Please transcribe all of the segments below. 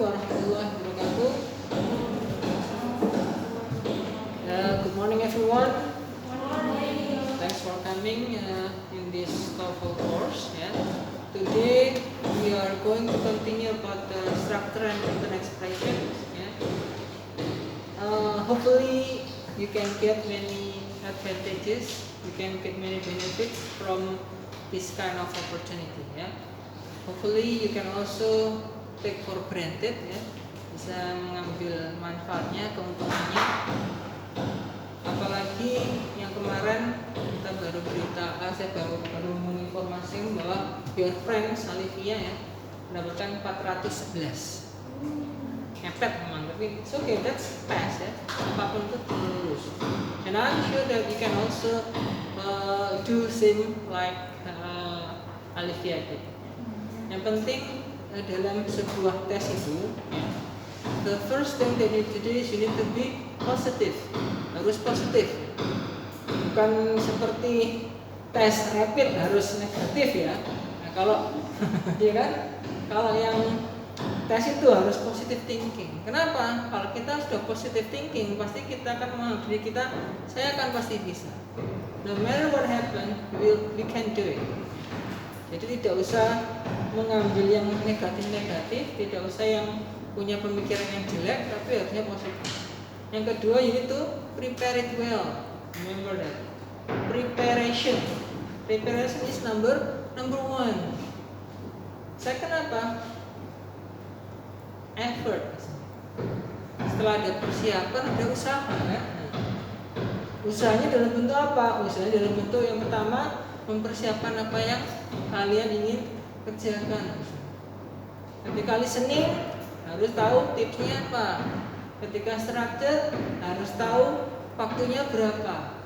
warahmatullahi wabarakatuh. Good morning everyone. Thanks for coming in this TOEFL course. Today we are going to continue about the structure and written expressions. Hopefully you can get many advantages. You can get many benefits from this kind of opportunity. Hopefully you can also take for granted, bisa mengambil manfaatnya, keuntungannya. Apalagi yang kemarin kita baru saya baru menginformasi bahwa your friend Salivia mendapatkan 411. Ngepet memang, tapi it's okay, that's pass apapun itu lulus. And I'm sure that you can also do same like Alivia did. Yang penting dalam sebuah tes itu, the first thing that you need to do is you need to be positive. Harus positif. Bukan seperti tes rapid harus negatif ya. Nah, kalau ya kan, kalau yang tes itu harus positive thinking. Kenapa? Kalau kita sudah positive thinking, pasti kita akan menganggap diri kita, saya akan pasti bisa. No matter what happen, we can do it. Jadi tidak usah mengambil yang negatif-negatif, tidak usah yang punya pemikiran yang jelek, tapi harusnya positif. Yang kedua, you need to prepare it well. Remember that. Preparation is number one. Second apa? Effort. Setelah ada persiapan, ada usaha. Usahanya dalam bentuk apa? Usahanya dalam bentuk yang pertama, mempersiapkan apa yang kalian ingin kerjakan. Ketika listening, harus tahu tipsnya apa. Ketika structure, harus tahu waktunya berapa.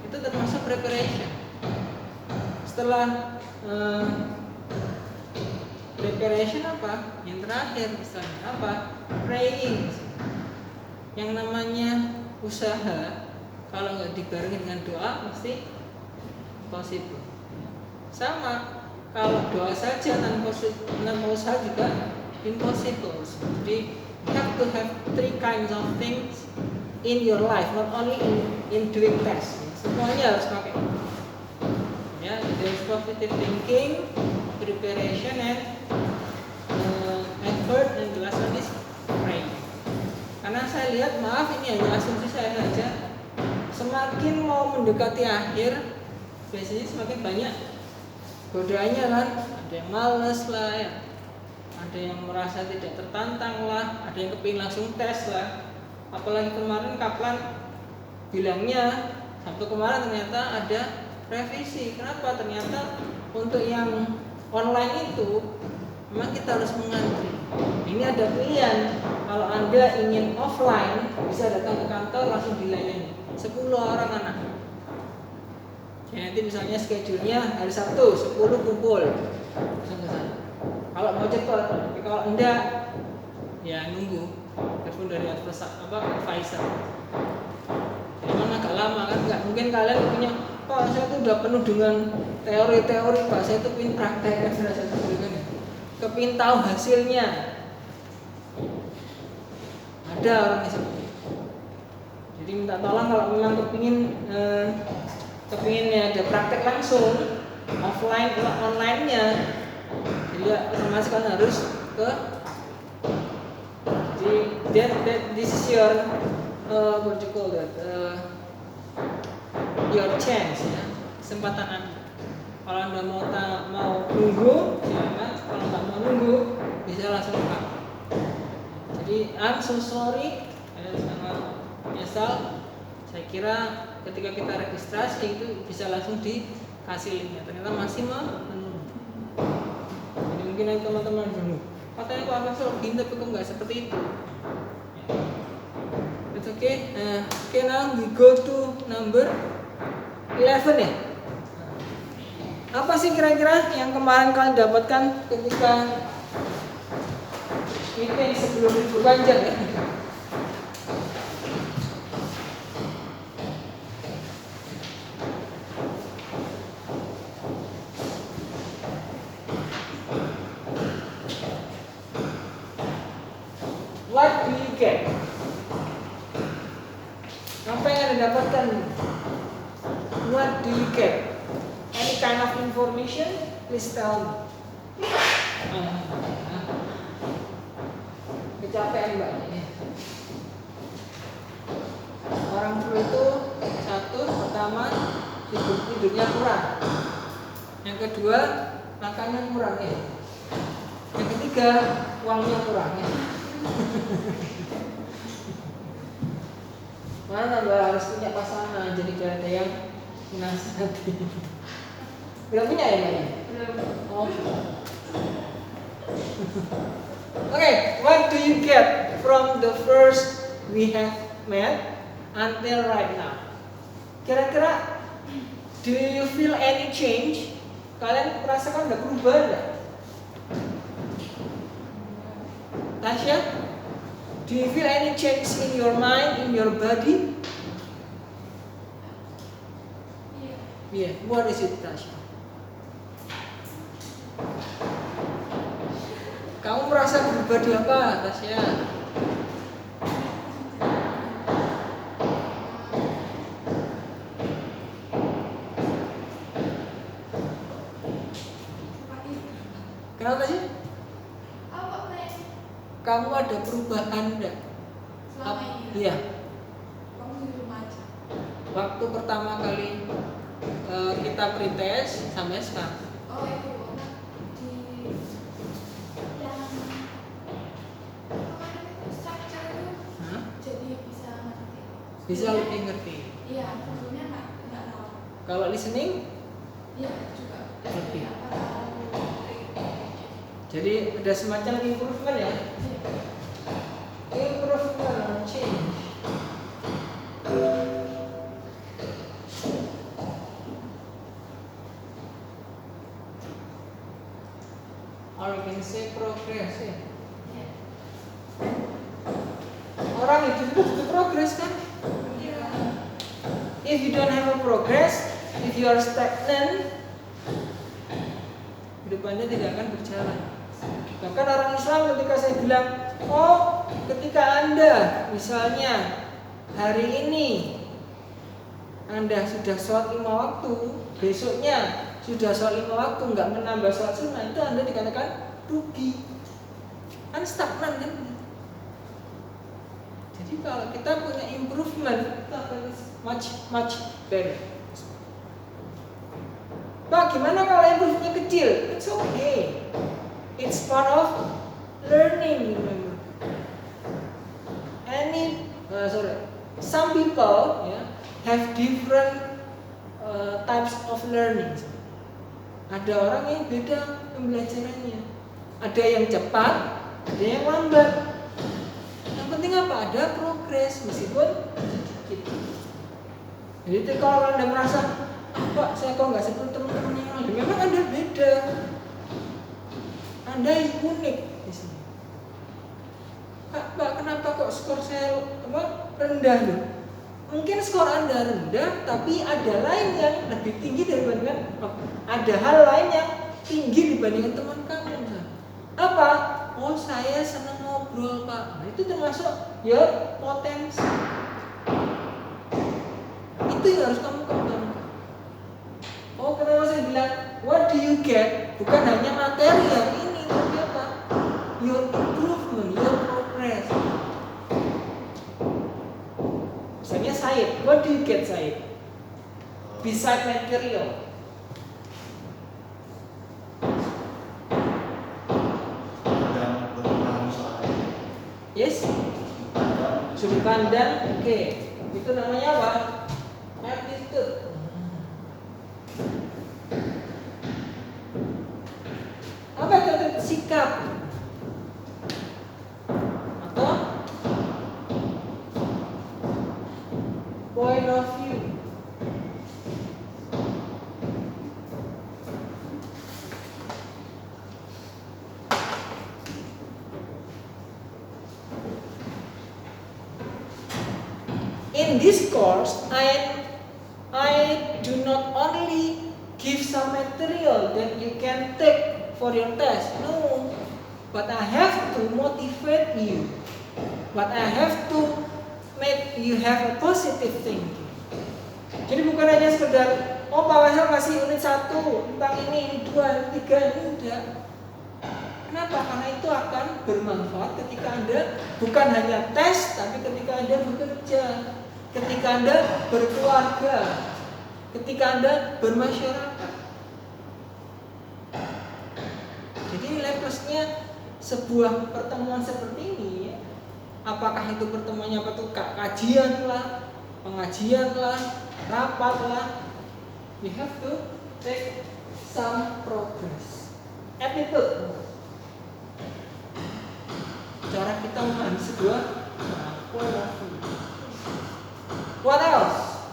Itu termasuk preparation. Setelah preparation apa? Yang terakhir misalnya apa? Praying. Yang namanya usaha, kalau nggak dibarengi dengan doa, pasti possible. Sama, kalau doa saja tanpa usaha juga impossible. Jadi you have to have three kinds of things in your life, not only in doing tests. Semuanya harus pakai. There's positive thinking, preparation, and effort, and the last one is praying. Karena saya lihat, maaf ini hanya asumsi saya saja, semakin mau mendekati akhir, biasanya semakin banyak godaannya kan. Ada yang males lah ya. Ada yang merasa tidak tertantang lah, ada yang kepingin langsung tes lah. Apalagi kemarin Kaplan bilangnya Sabtu kemarin ternyata ada revisi. Kenapa? Ternyata untuk yang online itu memang kita harus mengantri. Ini ada pilihan. Kalau Anda ingin offline, bisa datang ke kantor langsung dilayani 10 orang anak. Ya, nanti misalnya schedule-nya hari Sabtu 10 kumpul langsung ke sana. Kalau mau cepat, tapi kalau enggak, ya nunggu telepon dari advisor. Jadi memang agak lama kan, nggak mungkin kalian punya, Pak saya tuh udah penuh dengan teori-teori, Pak saya tuh pengen praktek kan, kepingin tahu hasilnya. Ada orang yang seperti itu. Jadi minta tolong kalau memang kepingin ya ada praktek langsung, offline atau online-nya. Jadi otomatis kan harus ke. Jadi this is your what you call that, your chance ya, kesempatan Anda. Kalau Anda mau nunggu, silakan. Kalau nggak mau nunggu, bisa langsung ke. Jadi I'm so sorry, sangat menyesal. Saya kira ketika kita registrasi itu bisa langsung dikasih linknya, ternyata masih menunggu. Jadi mungkin nanti teman-teman dulu katanya Pak Afan login tapi kok nggak seperti itu. It's okay. Okay, now we go to number 11 ya. Apa sih kira-kira yang kemarin kalian dapatkan ketika meeting sebelum libur panjang ya? get? Apa yang Anda dapatkan? What do you get? Any kind of information? Please tell me. Kecapean Mbak ini. Orang flu itu satu, pertama tidurnya kurang. Yang kedua, makannya kurang ya. Yang ketiga, uangnya kurang ya. Mana Mbak harus punya pasangan, jadi gak ada yang menasihati. Belum punya ya Mbak? Belum. Oh. Okay, what do you get from the first we have met until right now? Kira-kira, do you feel any change? Kalian merasakan udah berubah nggak? Tasya, do you feel any change in your mind, in your body? Yeah. What is it, Tasya? Kamu merasa berubah di apa, Tasya? Kenapa sih? Kamu ada perubahan enggak? Iya. Kamu di rumah aja. Waktu pertama kali kita pretest sampai sekarang. Oh itu di yang structure itu. Jadi bisa ngerti. Bisa lebih ngerti. Iya, sebelumnya nggak tahu. Kalau listening? Iya juga. Lebih. Apa tahu? Jadi ada semacam improvement ya? Improvement, change. Or you can say progress ya. Orang hidup itu butuh progress kan? If you don't have a progress, if you are stagnant, hidupannya tidak akan berjalan. Bahkan orang Islam ketika saya bilang, oh ketika Anda misalnya hari ini Anda sudah sholat 5 waktu, besoknya sudah sholat 5 waktu nggak menambah sholat sunnah, itu Anda dikatakan rugi, kan stagnan kan? Jadi kalau kita punya improvement, kita akan much better. Pak, gimana kalau improvementnya kecil? It's okay. It's part of learning, remember. Some people have different types of learning. Ada orang yang beda pembelajarannya. Ada yang cepat, ada yang lambat. Yang penting apa? Ada progres meskipun sedikit. Jadi kalau Anda merasa, Pak, saya kok nggak seperti teman-teman yang lain. Memang Anda beda. Anda unik di sini. Pak, kenapa kok skor saya rendah loh? Mungkin skor Anda rendah, tapi ada lain yang lebih tinggi dibandingkan. Ada hal lain yang tinggi dibandingkan teman kamu. Apa? Oh, saya senang ngobrol, Pak. Nah, itu termasuk your potensi. Itu yang harus kamu kembangkan. Oh, kenapa saya bilang what do you get? Bukan hanya materi yang ini, tapi apa? Your improvement, your progress. Misalnya Said, what do you get Said? Beside material. Yes? Sudut pandang, oke. Itu namanya apa? Attitude. Apa itu sikap? Atau point of view? In this course, I do not only give some material that you can take for your test. No, but I have to motivate you. But I have to make you have a positive thinking. Jadi bukan hanya sekedar oh Pak Wesel kasih unit 1 tentang ini 2, 3, ini udah. Kenapa? Karena itu akan bermanfaat ketika Anda bukan hanya tes, tapi ketika Anda bekerja, ketika Anda berkeluarga, ketika Anda bermasyarakat. Jadi nilai plusnya sebuah pertemuan seperti ini ya. Apakah itu pertemuannya apa tuh kajian lah, pengajian lah, rapat lah, we have to take some progress. Attitude, cara kita memahami sebuah point of view. What else?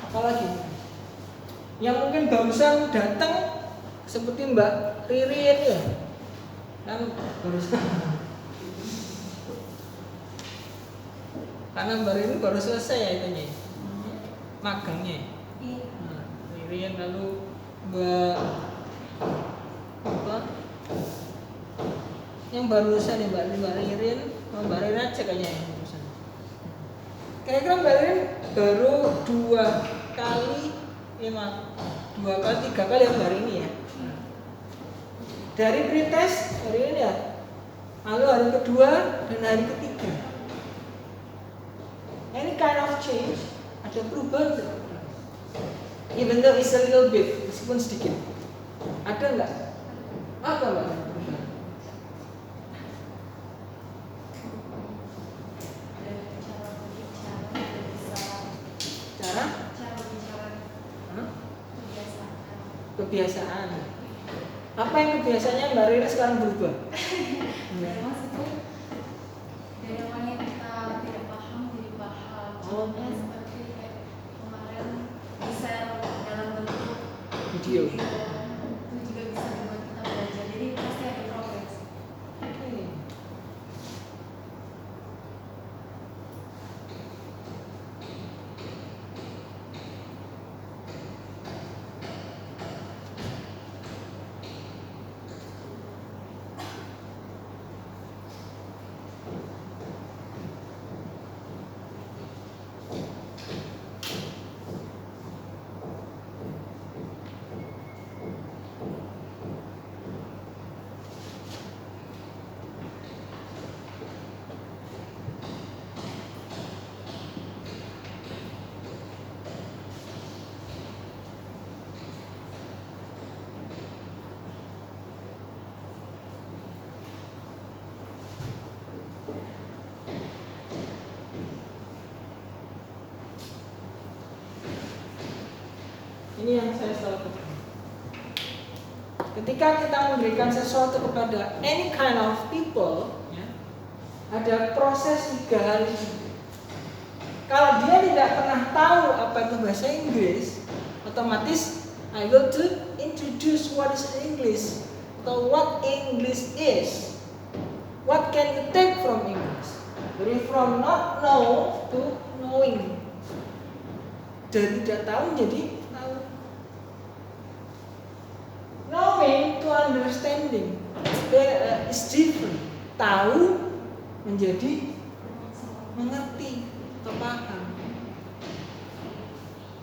Apalagi yang mungkin barusan datang seperti Mbak Ririn ya, kan barusan. Karena Mbak Ririn baru selesai ya itunya, magangnya. Nah, Ririn lalu Mbak apa? Yang barusan ya Mbak Ririn, Mbak Ririn aja kayaknya yang barusan. Kira-kira Mbak Ririn baru 2 kali, 2 kali 3 kali yang hari ini ya. Dari pretest hari ini ya, lalu hari kedua dan hari ketiga. Any kind of change, ada perubahan. Even though it's a little bit, meskipun sedikit. Ada nggak? Apa nggak perubahan? Cara kebiasaan. Apa yang kebiasaannya Mbak Rina sekarang berubah? Dari awalnya kita tidak paham jadi paham. Contohnya seperti kayak kemarin share dalam bentuk Video. itu juga bisa membuat kita belajar. Jadi pasti ada progres. Ini yang saya selalu katakan. Ketika kita memberikan sesuatu kepada any kind of people, ya, ada proses 3 hal ini. Kalau dia tidak pernah tahu apa itu bahasa Inggris, otomatis I will to introduce what is English atau what English is. What can you take from English? Dari from not know to knowing. Dari tidak tahu menjadi tahu. Knowing to understanding is different. Tahu menjadi mengerti atau paham.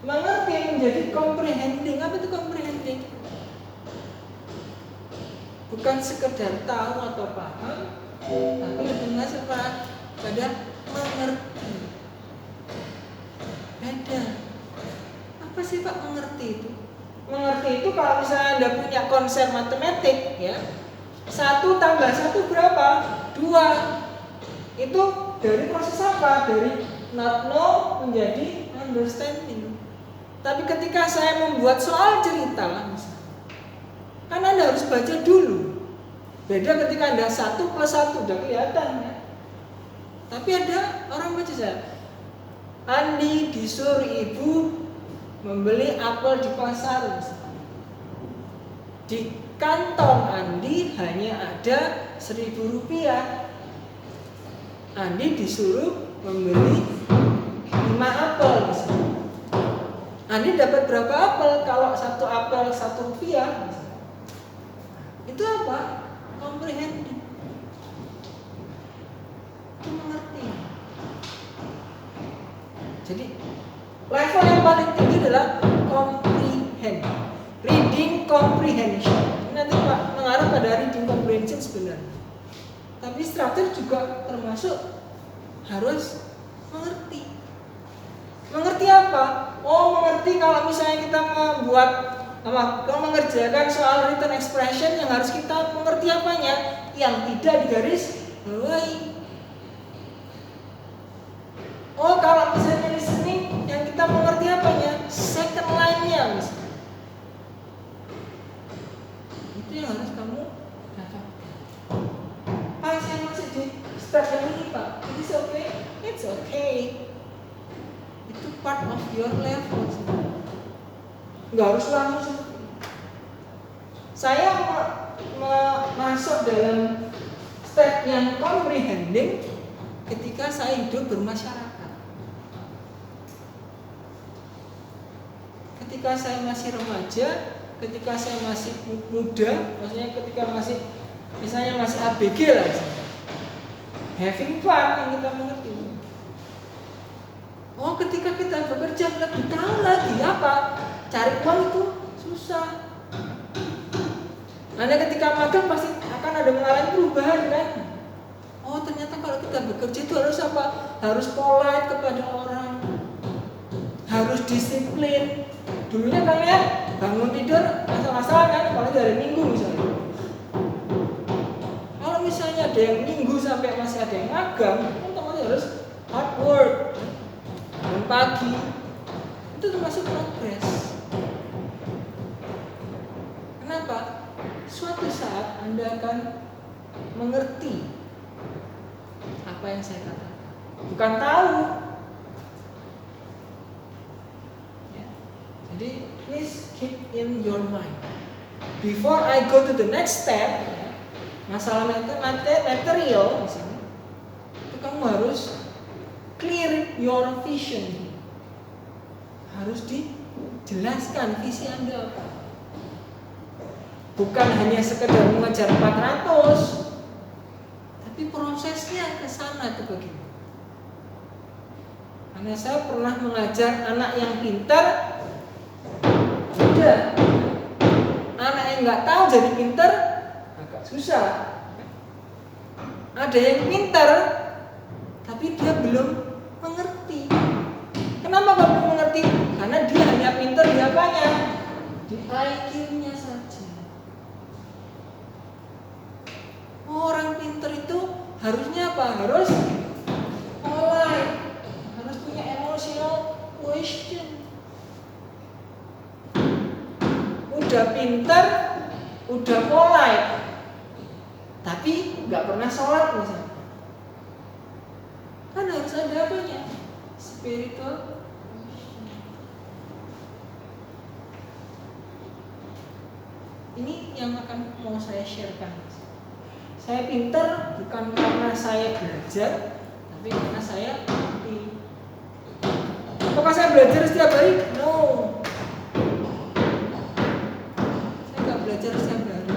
Mengerti menjadi comprehending. Apa itu comprehending? Bukan sekedar tahu atau paham, tapi lebih masuk pada mengerti. Beda. Apa sih Pak mengerti itu? Mengerti itu kalau misalnya Anda punya konsep matematik ya, 1 tambah 1 berapa? 2. Itu dari proses apa? Dari not know menjadi understanding. Tapi ketika saya membuat soal cerita lah misalnya, kan Anda harus baca dulu. Beda ketika Anda 1 plus 1 udah kelihatan ya. Tapi ada orang baca saya, Andi disuruh ibu membeli apel di pasar misalnya. Di kantong Andi hanya ada 1.000 rupiah. Andi disuruh membeli 5 apel misalnya. Andi dapat berapa apel? Kalau 1 apel 1 rupiah misalnya. Itu apa? Comprehending. Itu mengerti. Jadi level yang paling tinggi adalah comprehend. Reading comprehension. Ini nanti Pak mengarah pada reading comprehension sebenarnya. Tapi structure juga termasuk harus mengerti. Mengerti apa? Oh, mengerti kalau misalnya kita membuat kalau mengerjakan soal written expression yang harus kita mengerti apanya, yang tidak digaris bawahi. Oh, kalau misalnya listening yang kita mengerti apanya, second line-nya misalnya. Itu yang harus kamu dapatkan. Pak, saya masih di step yang ini Pak. It's okay? It's okay. Itu part of your level. Nggak harus langsung seperti itu. Saya masuk dalam step yang comprehending ketika saya hidup bermasyarakat. Ketika saya masih remaja, ketika saya masih muda, maksudnya ketika masih misalnya masih ABG lah, having fun yang kita mengerti. Oh, ketika kita bekerja lebih tahu lagi apa cari uang itu susah. Anda ketika magang pasti akan ada mengalami perubahan kan? Oh, ternyata kalau kita bekerja itu harus apa? Harus polite kepada orang, harus disiplin. Dulunya kalian bangun tidur asal-asalan kan, apalagi hari Minggu misalnya. Kalau misalnya ada yang Minggu sampai masih ada yang magang, kan harus hard work. Bangun pagi, itu termasuk progres. Kenapa? Suatu saat Anda akan mengerti apa yang saya katakan, bukan tahu. Ya. Jadi please keep in your mind. Before I go to the next step, ya, masalah material misalnya, itu kamu harus clear your vision. Harus dijelaskan visi Anda apa. Bukan hanya sekedar mengejar 400, tapi prosesnya ke sana itu bagaimana. Karena saya pernah mengajar anak yang pintar, udah. Anak yang nggak tahu jadi pintar agak susah. Ada yang pintar, tapi dia belum mengerti. Kenapa kamu mengerti? Karena dia hanya pintar di apanya? Di IQ-nya saja. Orang pintar itu harusnya apa? Harus polite, harus punya emotional question. Udah pintar, udah polite, tapi nggak pernah sholat misalnya. Kan harus ada apanya? Spiritual. Ini yang akan mau saya sharekan. Saya pintar bukan karena saya belajar, tapi karena saya ngerti. Apakah saya belajar setiap hari? No. Saya nggak belajar setiap hari.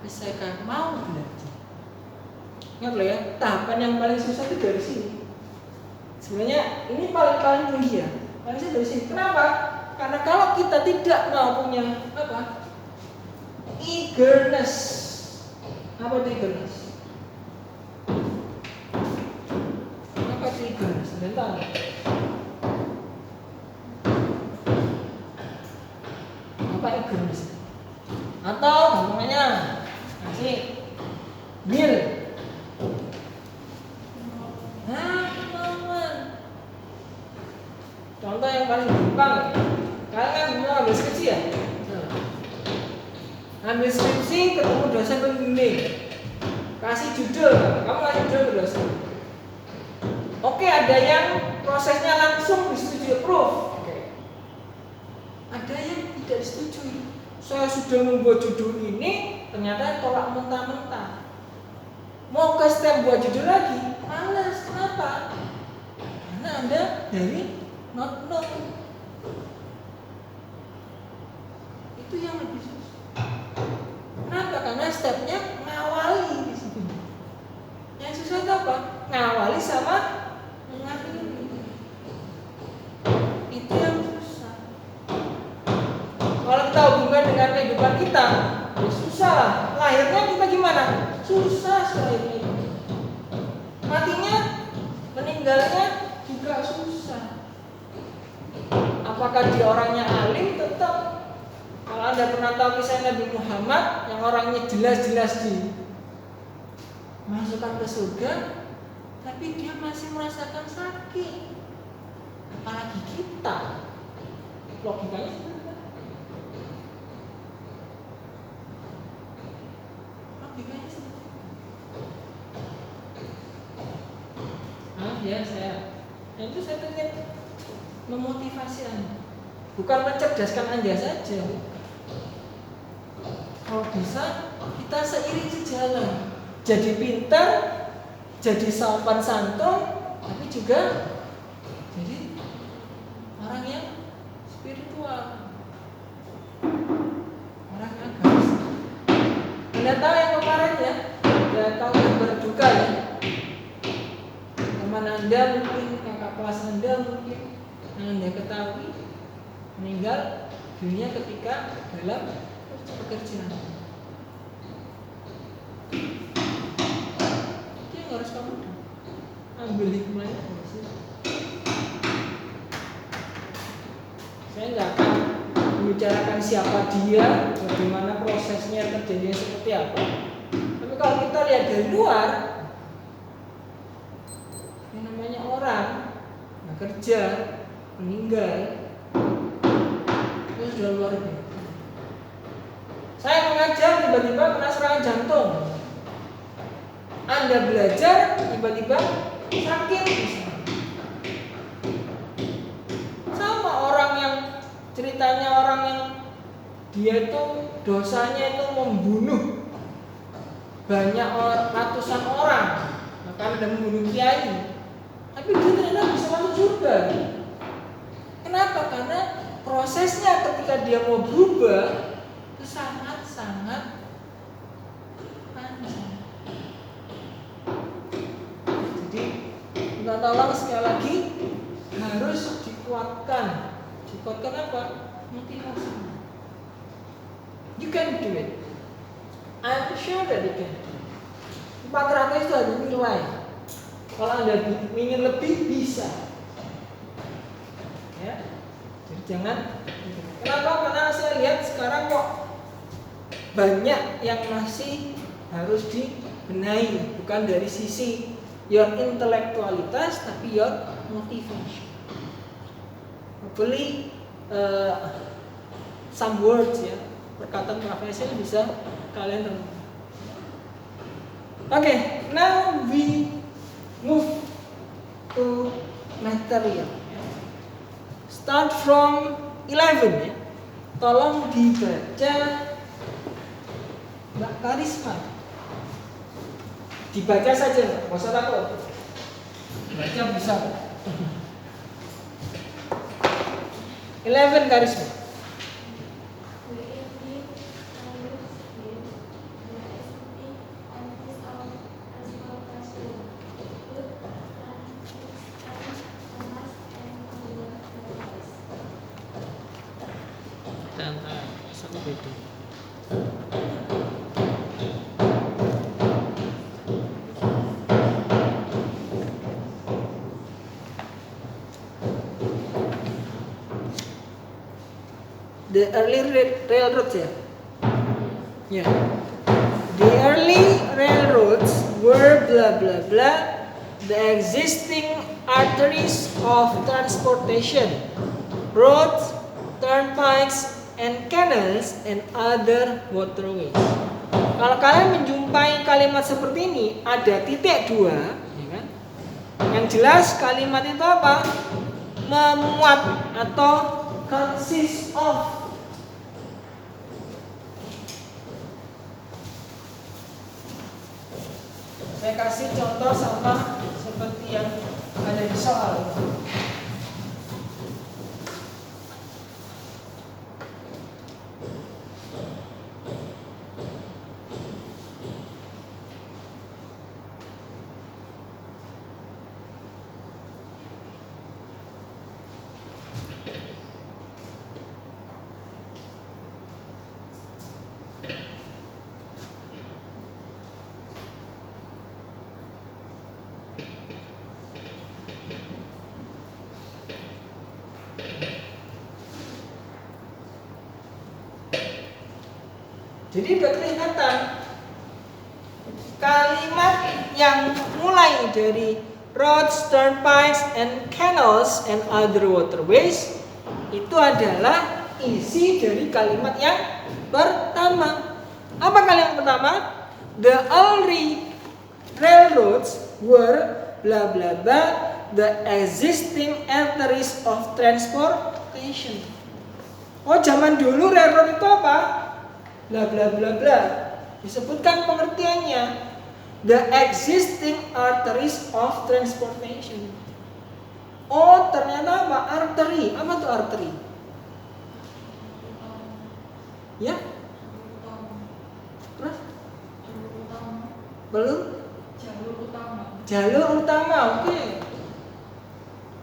Tapi saya kan mau belajar. Ingat loh ya, tahapan yang paling susah itu dari sini. Sebenarnya ini paling tinggi ya. Paling susah dari sini. Kenapa? Karena kalau kita tidak mau punya apa? Eagerness. Apa itu eagerness? Apa itu eagerness? Tahu? Apa eagerness? Atau namanya ngasih bill. Contoh yang paling gampang, kalian kan semua ambil skripsi ya? Ambil skripsi, ketemu dosen pembimbing, kasih judul, kamu kasih judul ke dosen. Oke, ada yang prosesnya langsung disetujui, approve. Oke. Ada yang tidak disetujui. Saya sudah membuat judul ini, ternyata tolak mentah-mentah. Mau ke step buat judul lagi, malas. Kenapa? Karena Anda dari not know. Itu yang lebih susah. stepnya ngawali di sini. Yang susah itu apa? Ngawali sama mengakhiri. Itu yang susah. Kalau kita hubungkan dengan kehidupan kita, ya susah lah. Lahirnya kita gimana? Susah sekali. Matinya, meninggalnya juga susah. Apakah dia orangnya alim? Tetap. Kalau Anda pernah tahu kisah Nabi Muhammad yang orangnya jelas-jelas dimasukkan ke surga, tapi dia masih merasakan sakit. Apalagi kita, logikanya seperti apa? Logikanya seperti apa? Ya saya, itu saya ingin memotivasi Anda, bukan mencerdaskan Anda saja. Kalau bisa kita seiring sejalan, jadi pintar, jadi sopan santun, tapi juga jadi orang yang spiritual, orang yang agamis. Anda tahu yang kemarin ya, ada tahun yang berduka ya. Teman Anda mungkin, kakak kelas Anda mungkin, yang Anda ketahui meninggal dunia ketika dalam pekerjaan. Itu yang harus kamu ambil hikmahnya. Saya nggak akan membicarakan siapa dia, bagaimana prosesnya terjadinya seperti apa. Tapi kalau kita lihat dari luar, yang namanya orang kerja, meninggal, itu sudah luar biasa. Saya mengajar tiba-tiba kena serangan jantung. Anda belajar tiba-tiba sakit. Sama orang yang ceritanya orang yang dia itu dosanya itu membunuh banyak ratusan orang, bahkan ada membunuh kiai. Tapi dia ternyata bisa masuk surga. Kenapa? Karena prosesnya ketika dia mau berubah itu sangat-sangat panjang. Jadi minta tolong sekali lagi harus dikuatkan. Dikuatkan apa? Motivasi. You can do it. I'm sure that you can do it. 400 itu ada nilai. Kalau Anda ingin lebih bisa. Ya. Jadi jangan. Kenapa? Karena saya lihat sekarang kok banyak yang masih harus dibenahi, bukan dari sisi your intelektualitas, tapi your motivation. Hopefully some words ya, perkataan profesi bisa kalian renung. Okay, now we move to material. Start from 11 ya. Tolong dibaca Mbak Karisma. Dibaca saja, nggak usah takut. Baca bisa. 11 Karisma. The early railroads ya. Yeah. The early railroads were blah blah blah the existing arteries of transportation, roads, turnpikes, and canals and other waterways. Kalau kalian menjumpai kalimat seperti ini, ada titik dua, ya kan? Yang jelas kalimat itu apa? Memuat atau consist of. Saya kasih contoh sama seperti yang ada di soal. Jadi udah kelihatan kalimat yang mulai dari roads, turnpikes, and canals and other waterways itu adalah isi dari kalimat yang pertama. Apa kalimat pertama? The early railroads were bla bla bla the existing arteries of transportation. Oh, zaman dulu railroad itu apa? Bla bla bla bla. Disebutkan pengertiannya. The existing arteries of transportation. Oh, ternyata apa? Artery. Apa tuh artery? Ya? Terus? Belum? Jalur utama, oke.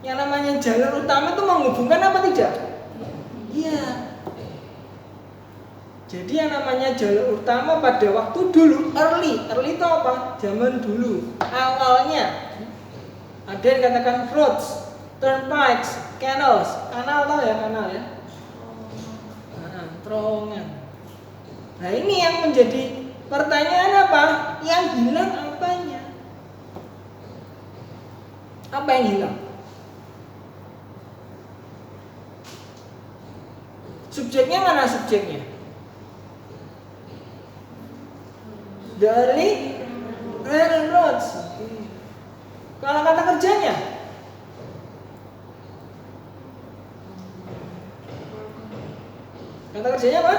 Yang namanya jalur utama itu menghubungkan apa tidak? Iya. Jadi yang namanya jalur utama pada waktu dulu, early itu apa? Zaman dulu, awalnya. Ada yang katakan roads, turnpikes, canals. Kanal tau ya, kanal ya? Terowongan. Nah, ini yang menjadi pertanyaan apa? Yang hilang apanya? Apa yang hilang? Subjeknya mana subjeknya? The early railroads. Kalau kata kerjanya? Kata kerjanya apa?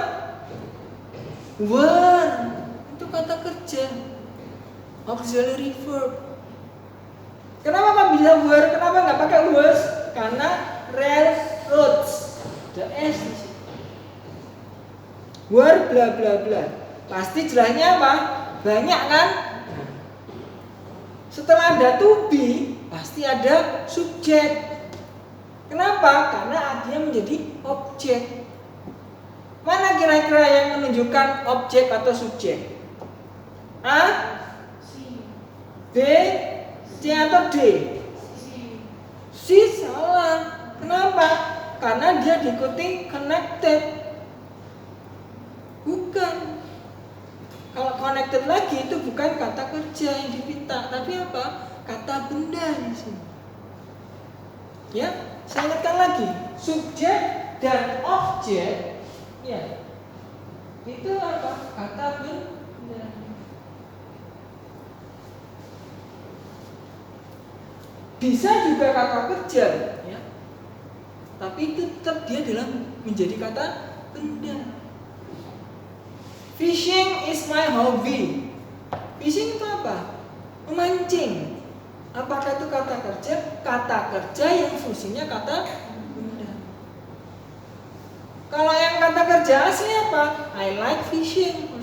Were. Itu kata kerja. Auxiliary verb. Kenapa kan bisa were? Kenapa nggak pakai was? Karena railroads. The S di situ. Were bla bla bla. Pasti jelasnya apa? Banyak kan? Setelah ada to be, pasti ada subjek. Kenapa? Karena dia menjadi objek. Mana kira-kira yang menunjukkan objek atau subjek? A? B? C atau D? C salah. Kenapa? Karena dia diikuti connected. Bukan. Kalau connected lagi itu bukan kata kerja yang dipinta, tapi apa? Kata benda di sini. Ya, saya ingatkan lagi, subjek dan objek, ya, itu apa? Kata benda. Bisa juga kata kerja, ya, tapi tetap dia dalam menjadi kata benda. Fishing is my hobby. Fishing itu apa? Memancing. Apakah itu kata kerja? Kata kerja yang fungsinya kata benda. Kalau yang kata kerja asli apa? I like fishing.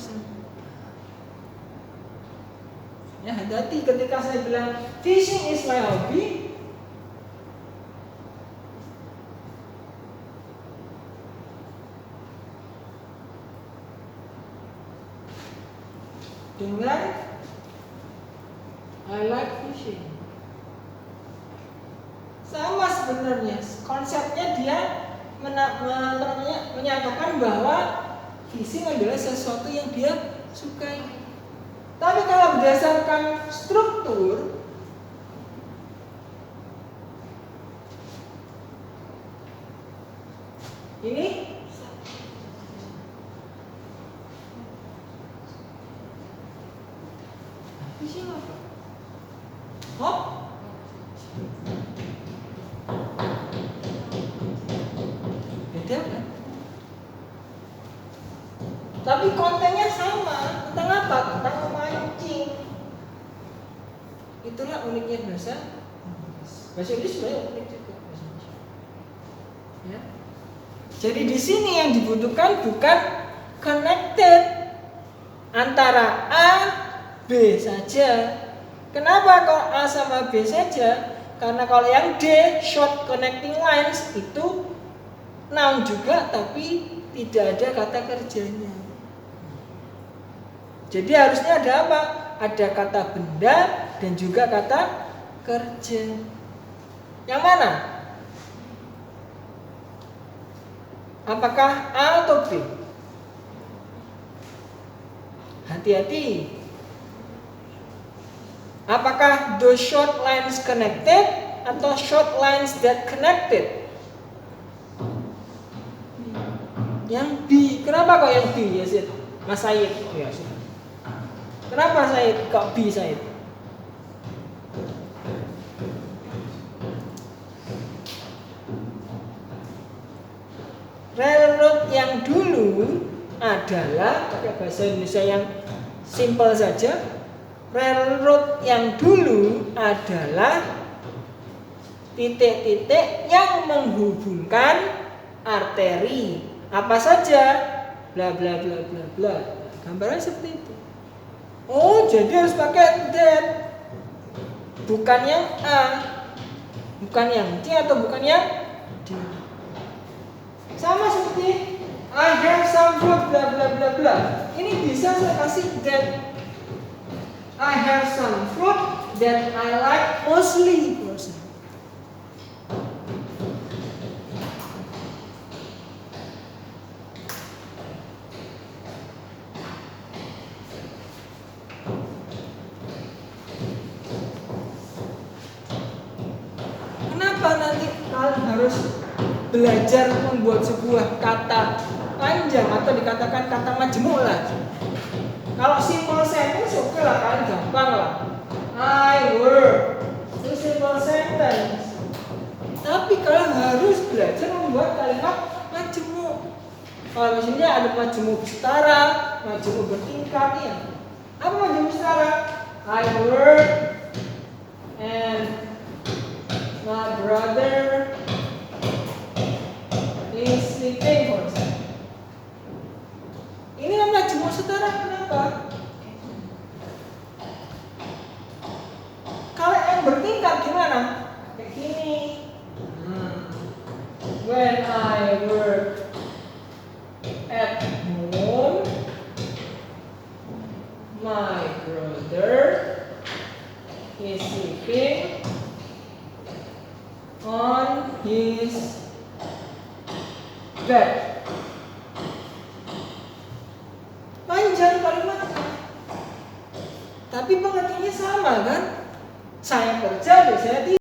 Ya, hati-hati ketika saya bilang fishing is my hobby. Dengan I like fishing. Sama sebenarnya, konsepnya dia menyatakan bahwa fishing adalah sesuatu yang dia sukai. Tapi kalau berdasarkan struktur, ini fishing apa? Hop? Beda kan? Tapi kontennya sama. Tentang apa? Tentang memancing. Itulah uniknya bahasa Inggris. Bahasa Inggris sebenarnya unik juga. Ya. Jadi di sini yang dibutuhkan bukan connected antara A B saja. Kenapa kalau A sama B saja? Karena kalau yang D, short connecting lines, itu noun juga tapi tidak ada kata kerjanya. Jadi harusnya ada apa? Ada kata benda dan juga kata kerja. Yang mana? Apakah A atau B? Hati-hati. Apakah those short lines connected atau short lines that connected? Yang B. Kenapa kok yang B ya Sid? Mas Said. Oh, ya, Sid. Kenapa Said kok B Said? Railroad yang dulu adalah, pakai bahasa Indonesia yang simple saja, railroad yang dulu adalah titik-titik yang menghubungkan arteri apa saja, bla bla bla bla bla. Gambarnya seperti itu. Oh, jadi harus pakai that, bukan yang A, bukan yang C atau bukan yang D. Sama seperti I have some fruit bla bla bla bla. Ini bisa saya kasih that. I have some fruit that I like mostly. Kenapa nanti kalian harus belajar membuat sebuah kata panjang atau dikatakan kata majemuk lah? Kalau simple sentence oke lah, kalian gampang lah. I work, itu simple sentence. Tapi kalian harus belajar membuat kalimat majemuk. Kalau misalnya ada majemuk setara, majemuk bertingkat, ya. Apa majemuk setara? I work and my brother is sleeping, for example. Ini namanya majemuk setara. Kenapa? Kalau yang bertingkat gimana? Kayak gini. When I work at home, my brother is sleeping on his bed. Panjang kalimatnya, tapi pengertiannya sama kan? Saya kerja, saya tidur.